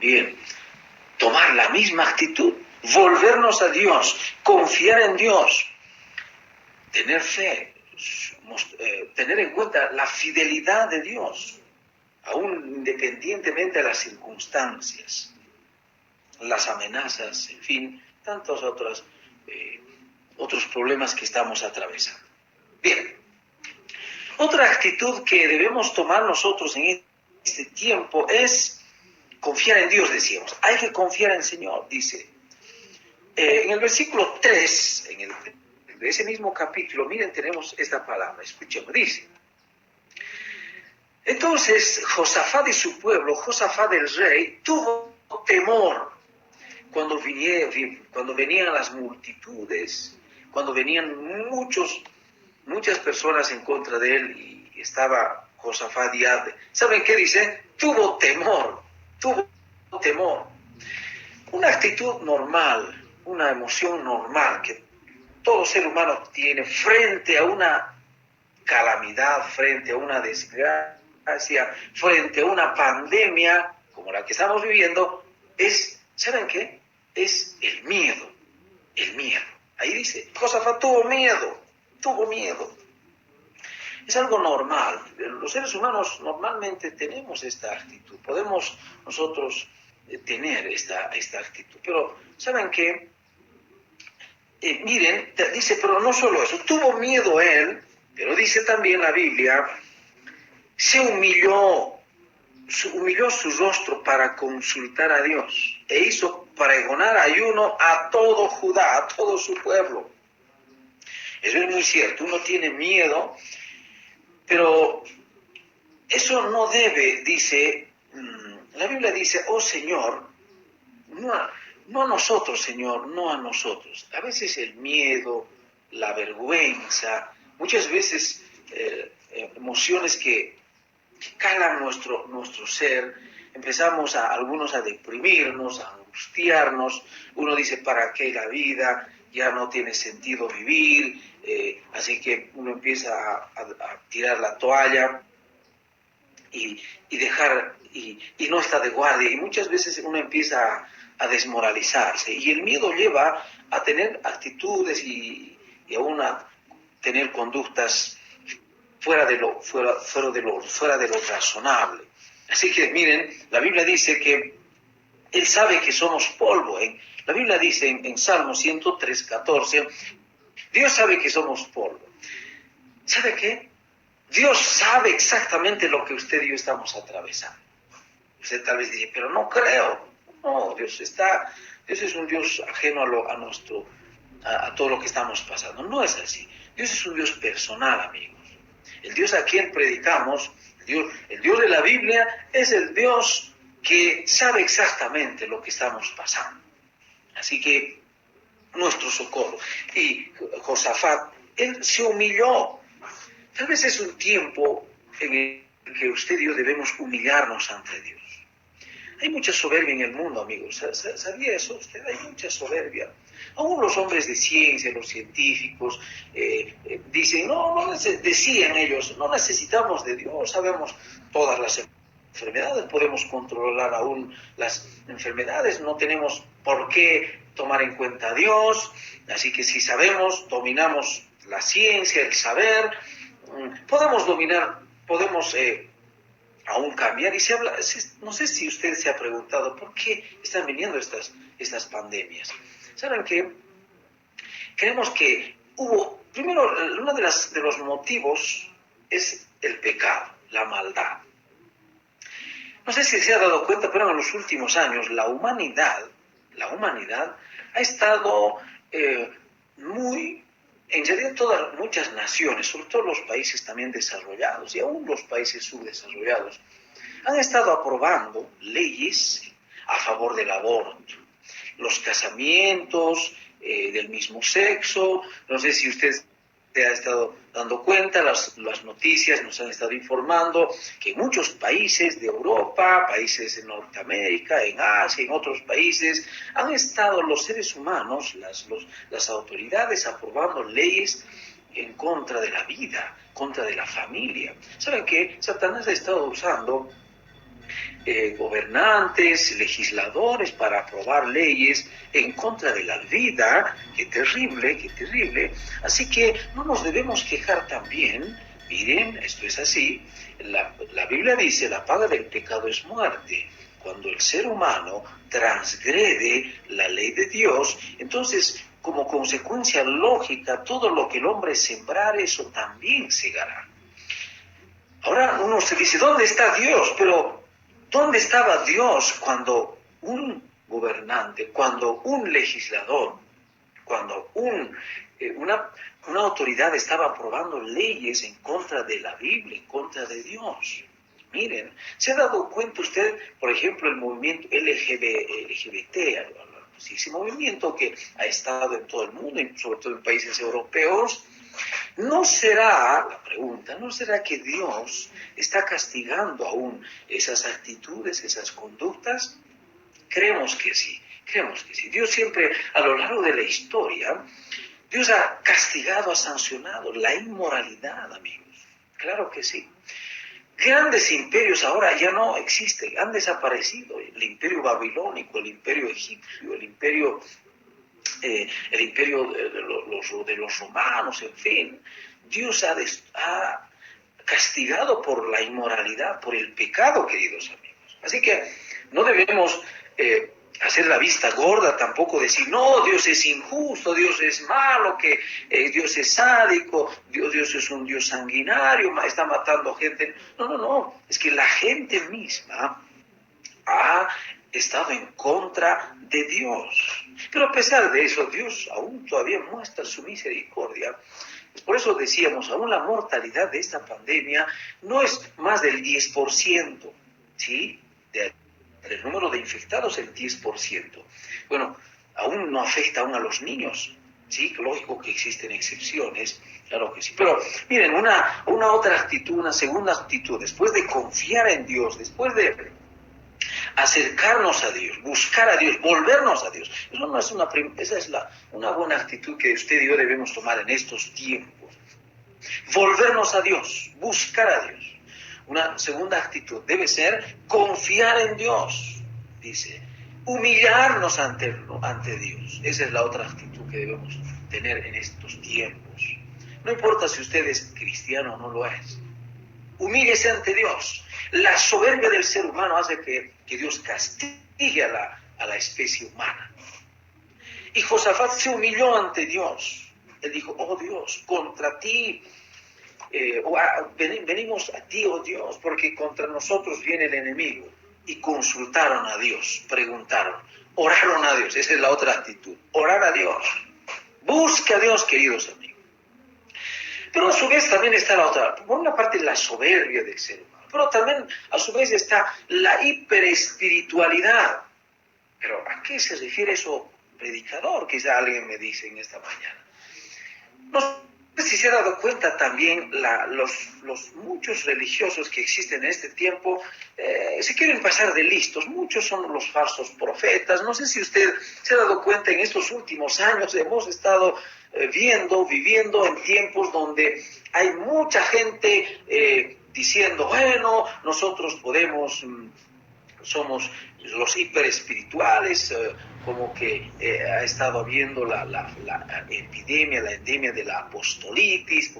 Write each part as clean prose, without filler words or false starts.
también tomar la misma actitud, volvernos a Dios, confiar en Dios, tener fe, tener en cuenta la fidelidad de Dios, aún independientemente de las circunstancias, las amenazas, en fin, tantos otros problemas que estamos atravesando. Bien, otra actitud que debemos tomar nosotros en este tiempo es confiar en Dios, decíamos. Hay que confiar en el Señor, dice. En el versículo 3, de ese mismo capítulo, miren, tenemos esta palabra, escuchemos, dice: entonces Josafat y su pueblo, Josafat el rey, tuvo temor cuando venían las multitudes, cuando venían muchas personas en contra de él, y estaba Josafat ya. ¿Saben qué dice? Tuvo temor. Una actitud normal, una emoción normal que todo ser humano tiene frente a una calamidad, frente a una desgracia, frente a una pandemia como la que estamos viviendo, ¿saben qué? Es el miedo. Ahí dice, Josafat tuvo miedo. Es algo normal. Los seres humanos normalmente tenemos esta actitud. Podemos nosotros tener esta actitud. Pero, ¿saben qué? Miren, dice, pero no solo eso. Tuvo miedo él, pero dice también la Biblia, se humilló su rostro para consultar a Dios e hizo pregonar ayuno a todo Judá, a todo su pueblo. Eso es muy cierto, uno tiene miedo, pero eso no debe, dice, la Biblia dice, oh Señor, no a nosotros, Señor, no a nosotros. A veces el miedo, la vergüenza, muchas veces emociones que calan nuestro ser, empezamos algunos a deprimirnos, a angustiarnos, uno dice, ¿para qué la vida? Ya no tiene sentido vivir, así que uno empieza a tirar la toalla y dejar, y no está de guardia, y muchas veces uno empieza a desmoralizarse, y el miedo lleva a tener actitudes y aún a tener conductas fuera de lo razonable. Así que miren, la Biblia dice que Él sabe que somos polvo. La Biblia dice en Salmo 103:14, Dios sabe que somos polvo. ¿Sabe qué? Dios sabe exactamente lo que usted y yo estamos atravesando. Usted tal vez dice, pero no creo. No, Dios es un Dios ajeno a todo lo que estamos pasando. No es así. Dios es un Dios personal, amigos. El Dios a quien predicamos, el Dios de la Biblia, es el Dios que sabe exactamente lo que estamos pasando. Así que, nuestro socorro. Y Josafat, él se humilló. Tal vez es un tiempo en el que usted y yo debemos humillarnos ante Dios. Hay mucha soberbia en el mundo, amigos. ¿Sabía eso usted? Hay mucha soberbia. Aún los hombres de ciencia, los científicos, dicen, decían ellos, no necesitamos de Dios, sabemos todas las enfermedades, podemos controlar aún las enfermedades, no tenemos por qué tomar en cuenta a Dios, así que si sabemos, dominamos la ciencia, el saber, podemos aún cambiar. Y se habla, no sé si usted se ha preguntado por qué están viniendo estas pandemias. ¿Saben qué? Creemos que primero, uno de los motivos es el pecado, la maldad. No sé si se ha dado cuenta, pero en los últimos años la humanidad ha estado en realidad muchas naciones, sobre todo los países también desarrollados y aún los países subdesarrollados, han estado aprobando leyes a favor del aborto, los casamientos del mismo sexo. No sé si usted se ha estado dando cuenta, las noticias nos han estado informando que en muchos países de Europa, países de Norteamérica, en Asia, en otros países, han estado los seres humanos, las autoridades aprobando leyes en contra de la vida, contra de la familia. ¿Saben qué? Satanás ha estado usando gobernantes, legisladores para aprobar leyes en contra de la vida. Qué terrible, qué terrible. Así que no nos debemos quejar también. Miren, esto es así. La Biblia dice, la paga del pecado es muerte. Cuando el ser humano transgrede la ley de Dios, entonces, como consecuencia lógica, todo lo que el hombre sembrar, eso también segará. Ahora uno se dice, ¿dónde está Dios? Pero, ¿dónde estaba Dios cuando un gobernante, cuando un legislador, cuando una autoridad estaba aprobando leyes en contra de la Biblia, en contra de Dios? Miren, ¿se ha dado cuenta usted, por ejemplo, el movimiento LGBT, ese movimiento que ha estado en todo el mundo, sobre todo en países europeos? ¿No será, la pregunta, no será que Dios está castigando aún esas actitudes, esas conductas? Creemos que sí, creemos que sí. Dios siempre, a lo largo de la historia, Dios ha castigado, ha sancionado la inmoralidad, amigos. Claro que sí. Grandes imperios ahora ya no existen, han desaparecido. El imperio babilónico, el imperio egipcio, el imperio de los romanos, en fin. Dios ha castigado por la inmoralidad, por el pecado, queridos amigos. Así que no debemos hacer la vista gorda, tampoco decir, no, Dios es injusto, Dios es malo, que Dios es sádico, Dios es un Dios sanguinario, está matando gente. No, es que la gente misma ha estado en contra de Dios. Pero a pesar de eso, Dios aún todavía muestra su misericordia. Por eso decíamos, aún la mortalidad de esta pandemia no es más del 10%, ¿sí? Del número de infectados, el 10%. Bueno, aún no afecta aún a los niños, ¿sí? Lógico que existen excepciones, claro que sí. Pero miren, una otra actitud, una segunda actitud, después de confiar en Dios, después de acercarnos a Dios, buscar a Dios, volvernos a Dios. Eso no es esa es una buena actitud que usted y yo debemos tomar en estos tiempos. Volvernos a Dios, buscar a Dios. Una segunda actitud debe ser confiar en Dios, dice, humillarnos ante Dios. Esa es la otra actitud que debemos tener en estos tiempos. No importa si usted es cristiano o no lo es. Humíllese ante Dios. La soberbia del ser humano hace que Dios castigue a la especie humana. Y Josafat se humilló ante Dios. Él dijo, oh Dios, contra ti, venimos a ti, oh Dios, porque contra nosotros viene el enemigo. Y consultaron a Dios, preguntaron, oraron a Dios. Esa es la otra actitud, orar a Dios. Busca a Dios, queridos amigos. Pero a su vez también está la otra, por una parte la soberbia del ser humano, pero también a su vez está la hiperespiritualidad. Pero ¿a qué se refiere eso, predicador? Quizá alguien me dice en esta mañana. No sé si se ha dado cuenta también los muchos religiosos que existen en este tiempo, se quieren pasar de listos. Muchos son los falsos profetas. No sé si usted se ha dado cuenta, en estos últimos años hemos estado viviendo en tiempos donde hay mucha gente diciendo, bueno, nosotros somos los hiperespirituales, como que ha estado habiendo la endemia de la apostolitis,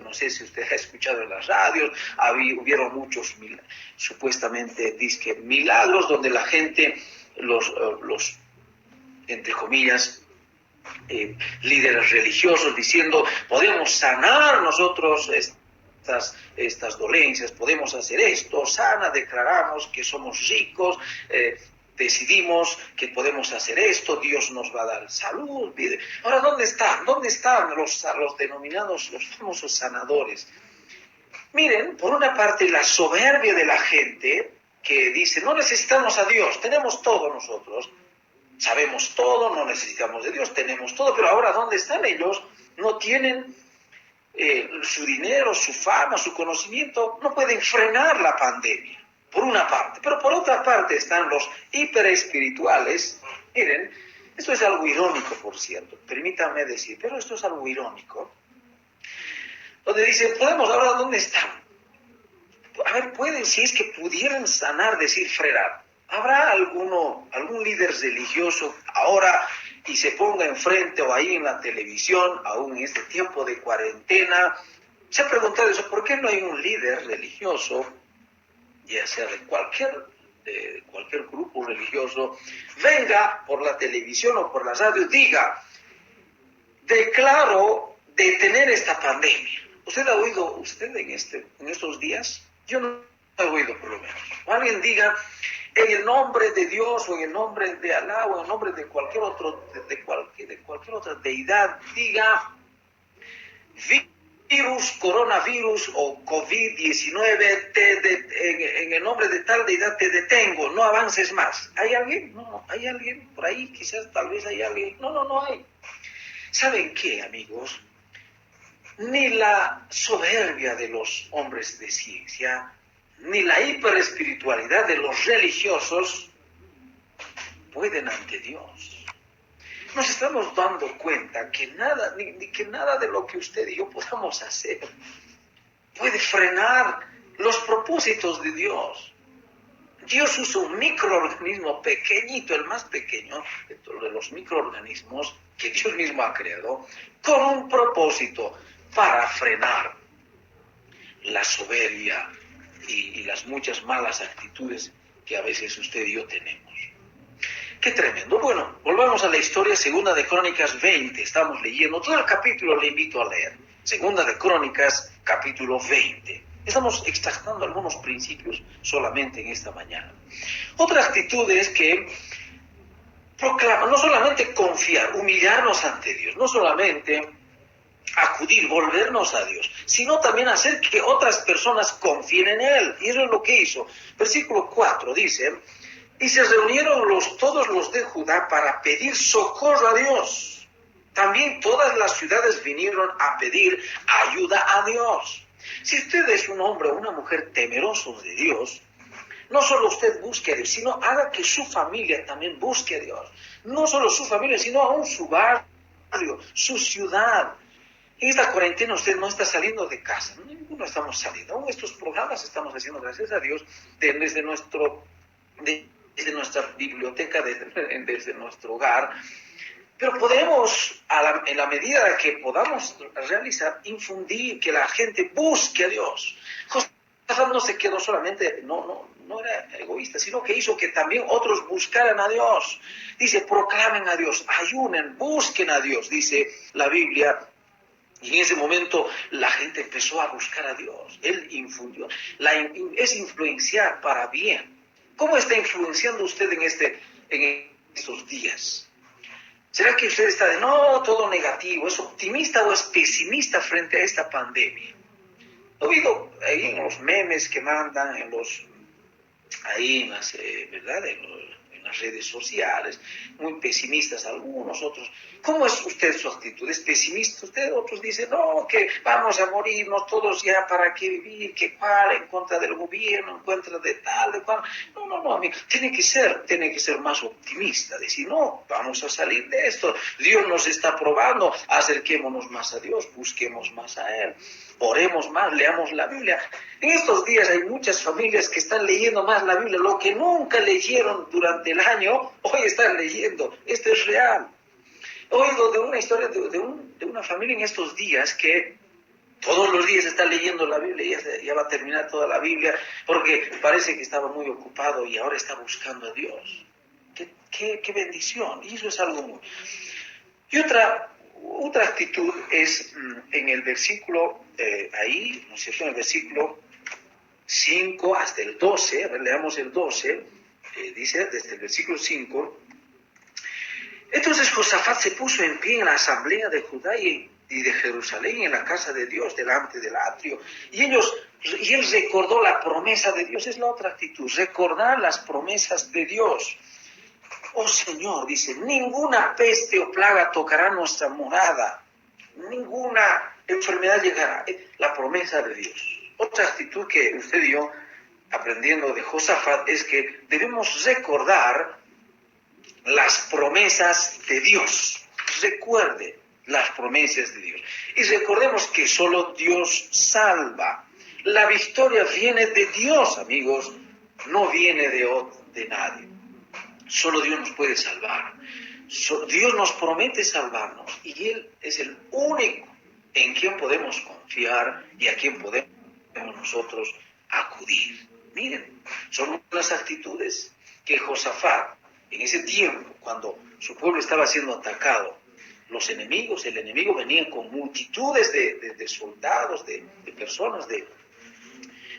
no sé si usted ha escuchado en las radios, hubieron muchos supuestamente milagros donde la gente, los entre comillas, líderes religiosos diciendo, podemos sanar nosotros estas dolencias, podemos hacer esto, declaramos que somos ricos, decidimos que podemos hacer esto, Dios nos va a dar salud. Ahora, ¿dónde están los denominados, los famosos sanadores? Miren, por una parte, la soberbia de la gente que dice, no necesitamos a Dios, tenemos todo nosotros, sabemos todo, no necesitamos de Dios, tenemos todo, pero ahora, ¿dónde están ellos? No tienen su dinero, su fama, su conocimiento, no pueden frenar la pandemia, por una parte. Pero por otra parte están los hiperespirituales. Miren, esto es algo irónico, por cierto, permítanme decir, pero esto es algo irónico, donde dicen, ahora, ¿dónde están? A ver, pueden, si es que pudieran sanar, decir, frenar. ¿Habrá algún líder religioso ahora y se ponga enfrente o ahí en la televisión, aún en este tiempo de cuarentena? Se ha preguntado eso, ¿por qué no hay un líder religioso, ya sea de cualquier grupo religioso, venga por la televisión o por la radio, diga, declaro detener esta pandemia? ¿Usted ha oído en estos días? Yo no he oído, por lo menos. O alguien diga, en el nombre de Dios o en el nombre de Alá o en el nombre de cualquier cualquier otra deidad, diga, virus, coronavirus o COVID-19, en el nombre de tal deidad te detengo, no avances más. ¿Hay alguien? No, ¿hay alguien por ahí? Quizás, tal vez hay alguien. No hay. ¿Saben qué, amigos? Ni la soberbia de los hombres de ciencia, ni la hiperespiritualidad de los religiosos pueden ante Dios. Nos estamos dando cuenta que nada, ni que nada de lo que usted y yo podamos hacer puede frenar los propósitos de Dios. Dios usa un microorganismo pequeñito, el más pequeño de los microorganismos que Dios mismo ha creado, con un propósito para frenar la soberbia y las muchas malas actitudes que a veces usted y yo tenemos. ¡Qué tremendo! Bueno, volvamos a la historia, Segunda de Crónicas 20, estamos leyendo, todo el capítulo le invito a leer, Segunda de Crónicas, capítulo 20. Estamos extractando algunos principios solamente en esta mañana. Otra actitud es que proclama, no solamente confiar, humillarnos ante Dios, no solamente acudir, volvernos a Dios, sino también hacer que otras personas confíen en Él. Y eso es lo que hizo. Versículo 4 dice, y se reunieron todos los de Judá para pedir socorro a Dios. También todas las ciudades vinieron a pedir ayuda a Dios. Si usted es un hombre o una mujer temerosos de Dios, no solo usted busque a Dios, sino haga que su familia también busque a Dios. No solo su familia, sino aún su barrio, su ciudad. En esta cuarentena usted no está saliendo de casa, ninguno estamos saliendo. Aún estos programas estamos haciendo, gracias a Dios, desde nuestra biblioteca, desde nuestro hogar. Pero podemos, en la medida que podamos realizar, infundir que la gente busque a Dios. Josafat no se quedó solamente, no era egoísta, sino que hizo que también otros buscaran a Dios. Dice, proclamen a Dios, ayunen, busquen a Dios, dice la Biblia. Y en ese momento la gente empezó a buscar a Dios. Él infundió. Es influenciar para bien. ¿Cómo está influenciando usted en estos días? ¿Será que usted está todo negativo? ¿Es optimista o es pesimista frente a esta pandemia? He oído ahí en los memes que mandan, ¿verdad? En las redes sociales, muy pesimistas algunos, otros. ¿Cómo es usted su actitud? ¿Es pesimista usted? Otros dicen, no, que vamos a morirnos todos ya, ¿para qué vivir? ¿Qué cual? En contra del gobierno, en contra de tal, de cual. No, amigo. Tiene que ser más optimista, decir, no, vamos a salir de esto. Dios nos está probando, acerquémonos más a Dios, busquemos más a Él. Oremos más, leamos la Biblia. En estos días hay muchas familias que están leyendo más la Biblia. Lo que nunca leyeron durante el año, hoy están leyendo. Esto es real. He oído de una historia de una familia en estos días que todos los días está leyendo la Biblia, ya va a terminar toda la Biblia, porque parece que estaba muy ocupado y ahora está buscando a Dios. ¡Qué bendición! Y eso es algo muy... Y otra actitud es en el versículo, ¿no es cierto? En el versículo 5 hasta el 12, a ver, leamos el 12, dice desde el versículo 5, entonces Josafat se puso en pie en la asamblea de Judá y de Jerusalén, en la casa de Dios, delante del atrio, y él recordó la promesa de Dios. Es la otra actitud, recordar las promesas de Dios. Oh Señor, dice, ninguna peste o plaga tocará nuestra morada, ninguna enfermedad llegará. La promesa de Dios. Otra actitud que usted y yo, aprendiendo de Josafat, es que debemos recordar las promesas de Dios. Recuerde las promesas de Dios. Y recordemos que solo Dios salva. La victoria viene de Dios, amigos, no viene de nadie. Solo Dios nos puede salvar. Dios nos promete salvarnos y Él es el único en quien podemos confiar y a quien podemos nosotros acudir. Miren, son las actitudes que Josafat, en ese tiempo, cuando su pueblo estaba siendo atacado, el enemigo venía con multitudes de soldados, de personas,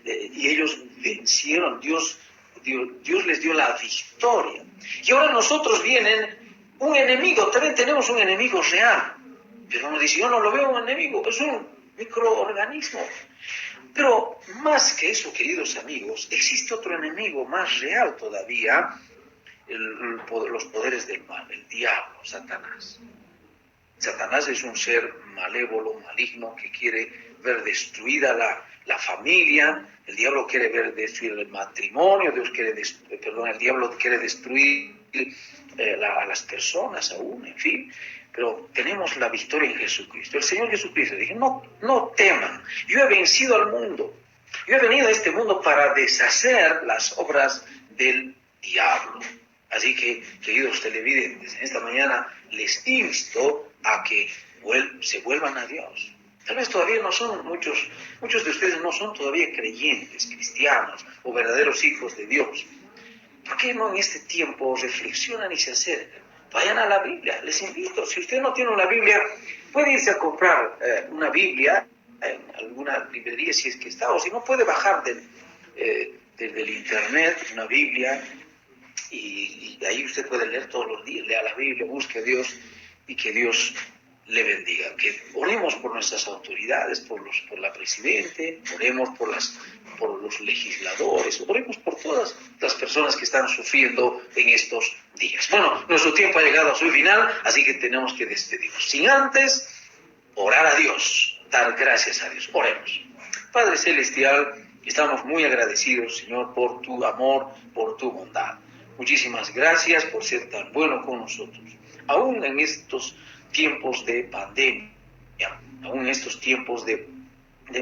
y ellos vencieron. Dios les dio la victoria. Y ahora nosotros vienen un enemigo, también tenemos un enemigo real. Pero uno dice, yo no lo veo un enemigo, es un microorganismo. Pero más que eso, queridos amigos, existe otro enemigo más real todavía, los poderes del mal, el diablo, Satanás. Satanás es un ser malévolo, maligno, que quiere ver destruida la familia. El diablo quiere ver destruir el matrimonio. El diablo quiere destruir a las personas aún, en fin. Pero tenemos la victoria en Jesucristo. El Señor Jesucristo dijo, no teman, yo he vencido al mundo. Yo he venido a este mundo para deshacer las obras del diablo. Así que, queridos televidentes, en esta mañana les insto a que se vuelvan a Dios. Tal vez todavía no son muchos de ustedes no son todavía creyentes, cristianos o verdaderos hijos de Dios. ¿Por qué no en este tiempo reflexionan y se acercan? Vayan a la Biblia, les invito. Si usted no tiene una Biblia, puede irse a comprar una Biblia en alguna librería si es que está, o si no, puede bajar del internet una Biblia y ahí usted puede leer todos los días. Lea la Biblia, busque a Dios y que Dios le bendiga. Que oremos por nuestras autoridades, por la Presidente, oremos por los legisladores, oremos por todas las personas que están sufriendo en estos días. Bueno, nuestro tiempo ha llegado a su final, así que tenemos que despedirnos. Sin antes orar a Dios, dar gracias a Dios. Oremos. Padre Celestial, estamos muy agradecidos, Señor, por tu amor, por tu bondad. Muchísimas gracias por ser tan bueno con nosotros. Aún en estos tiempos de pandemia, aún en estos tiempos de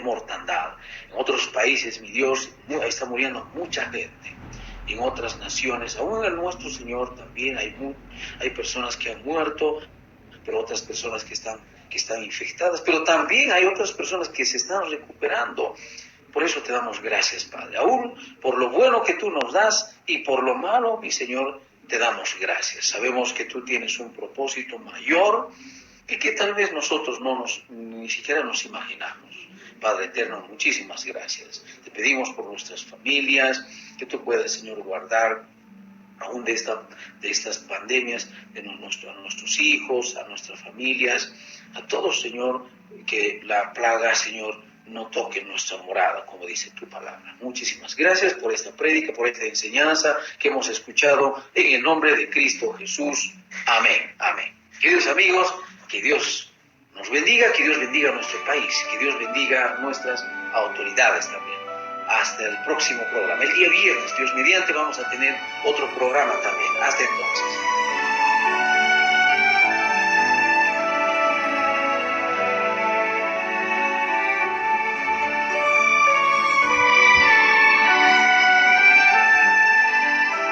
mortandad. En otros países, mi Dios, está muriendo mucha gente. En otras naciones, aún en el nuestro, Señor, también hay personas que han muerto, pero otras personas que están infectadas, pero también hay otras personas que se están recuperando. Por eso te damos gracias, Padre, aún por lo bueno que tú nos das y por lo malo, mi Señor, te damos gracias. Sabemos que tú tienes un propósito mayor y que tal vez nosotros ni siquiera nos imaginamos. Padre eterno, muchísimas gracias. Te pedimos por nuestras familias, que tú puedas, Señor, guardar aún de estas pandemias a nuestros hijos, a nuestras familias, a todos, Señor, que la plaga, Señor, no toque nuestra morada, como dice tu palabra. Muchísimas gracias por esta prédica, por esta enseñanza que hemos escuchado en el nombre de Cristo Jesús. Amén, amén. Queridos amigos, que Dios nos bendiga, que Dios bendiga a nuestro país, que Dios bendiga a nuestras autoridades también. Hasta el próximo programa. El día viernes, Dios mediante, vamos a tener otro programa también. Hasta entonces.